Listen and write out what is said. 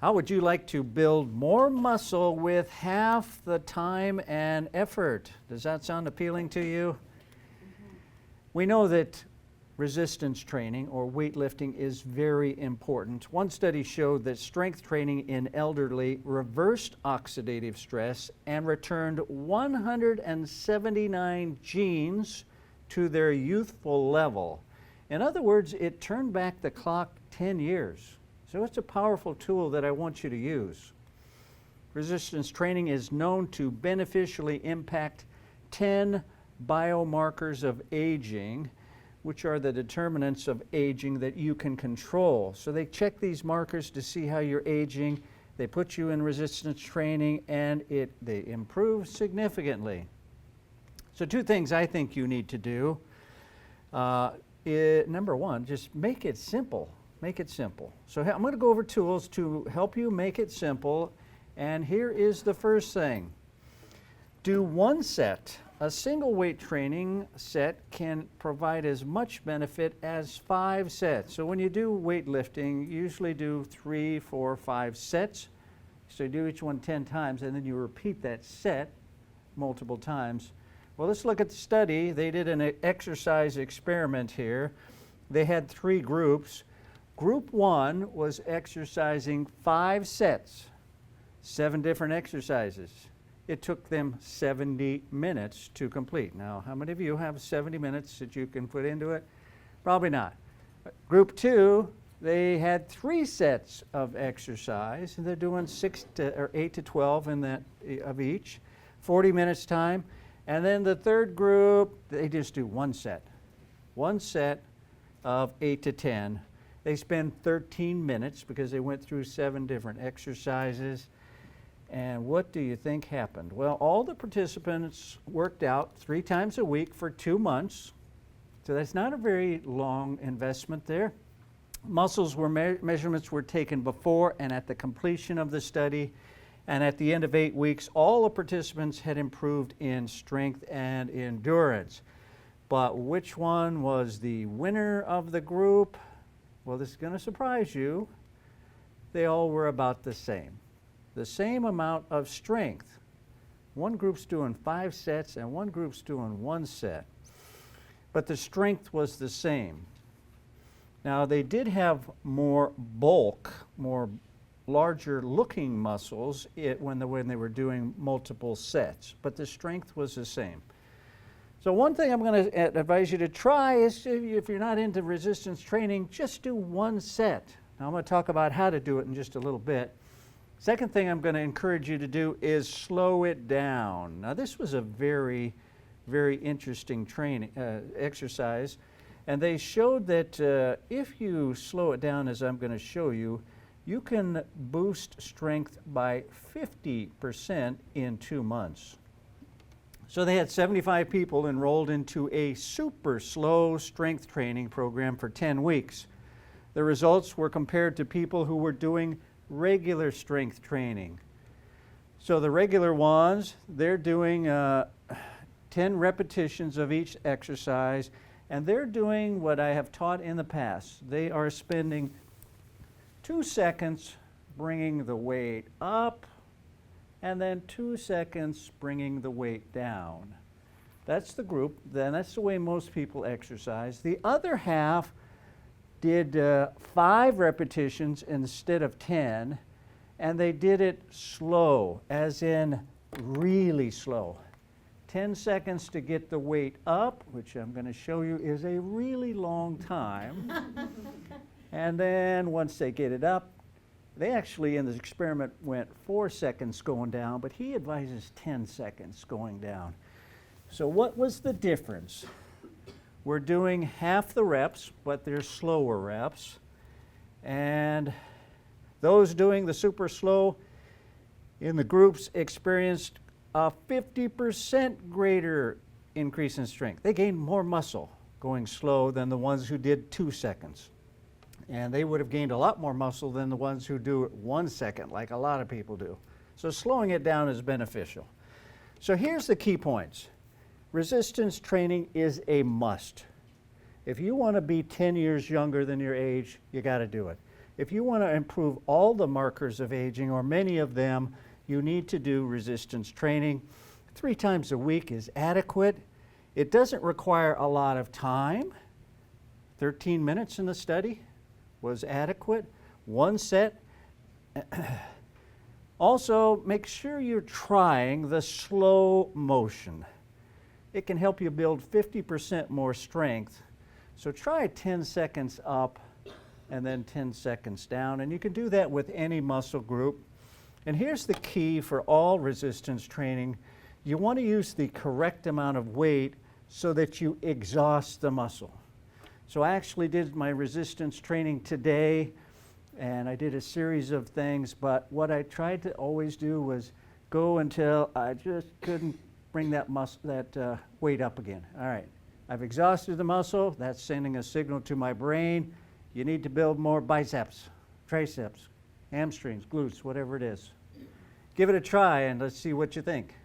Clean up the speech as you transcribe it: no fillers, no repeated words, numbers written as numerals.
How would you like to build more muscle with half the time and effort? Does that sound appealing to you? We know that resistance training or weightlifting is very important. One study showed that strength training in elderly reversed oxidative stress and returned 179 genes to their youthful level. In other words, it turned back the clock 10 years. So it's a powerful tool that I want you to use. Resistance training is known to beneficially impact 10 biomarkers of aging, which are the determinants of aging that you can control. So they check these markers to see how you're aging. They put you in resistance training and they improve significantly. So 2 things I think you need to do. Number 1, just make it simple. Make it simple. So I'm going to go over tools to help you make it simple. And here is the first thing. Do 1 set. A single weight training set can provide as much benefit as 5 sets. So when you do weightlifting, you usually do 3, 4, 5 sets. So you do each one 10 times and then you repeat that set multiple times. Well, let's look at the study. They did an exercise experiment here. They had 3 groups. Group 1 was exercising 5 sets, 7 different exercises. It took them 70 minutes to complete. Now, how many of you have 70 minutes that you can put into it? Probably not. Group 2, they had 3 sets of exercise, and they're doing 8 to 12 in that of each, 40 minutes time. And then the third group, they just do 1 set. 1 set of 8 to 10. They spend 13 minutes because they went through 7 different exercises. And what do you think happened? Well, all the participants worked out 3 times a week for 2 months. So that's not a very long investment there. Measurements were taken before and at the completion of the study. And at the end of 8 weeks, all the participants had improved in strength and endurance. But which one was the winner of the group? Well, this is going to surprise you. They all were about the same amount of strength. One group's doing 5 sets and one group's doing 1 set. But the strength was the same. Now, they did have more bulk, more larger looking muscles when they were doing multiple sets, but the strength was the same. So one thing I'm going to advise you to try is, if you're not into resistance training, just do 1 set. Now I'm going to talk about how to do it in just a little bit. Second thing I'm going to encourage you to do is slow it down. Now this was a very, very interesting exercise, and they showed that if you slow it down, as I'm going to show you, you can boost strength by 50% in 2 months. So they had 75 people enrolled into a super slow strength training program for 10 weeks. The results were compared to people who were doing regular strength training. So the regular ones, they're doing 10 repetitions of each exercise, and they're doing what I have taught in the past. They are spending 2 seconds bringing the weight up, and then 2 seconds bringing the weight down. That's the group. Then that's the way most people exercise. The other half did 5 repetitions instead of 10, and they did it slow, as in really slow. 10 seconds to get the weight up, which I'm going to show you is a really long time. And then once they get it up, they actually in this experiment went 4 seconds going down, but he advises 10 seconds going down. So what was the difference? We're doing half the reps, but they're slower reps. And those doing the super slow in the groups experienced a 50% greater increase in strength. They gained more muscle going slow than the ones who did 2 seconds. And they would have gained a lot more muscle than the ones who do it 1 second, like a lot of people do. So slowing it down is beneficial. So here's the key points. Resistance training is a must. If you want to be 10 years younger than your age, you got to do it. if you want to improve all the markers of aging or many of them, you need to do resistance training. 3 times a week is adequate. It doesn't require a lot of time. 13 minutes in the study was adequate. 1 set. Also, make sure you're trying the slow motion. It can help you build 50% more strength. So try 10 seconds up and then 10 seconds down. And you can do that with any muscle group. And here's the key for all resistance training. You want to use the correct amount of weight so that you exhaust the muscle. So I actually did my resistance training today, and I did a series of things, but what I tried to always do was go until I just couldn't bring that weight up again. All right, I've exhausted the muscle. That's sending a signal to my brain. You need to build more biceps, triceps, hamstrings, glutes, whatever it is. Give it a try and let's see what you think.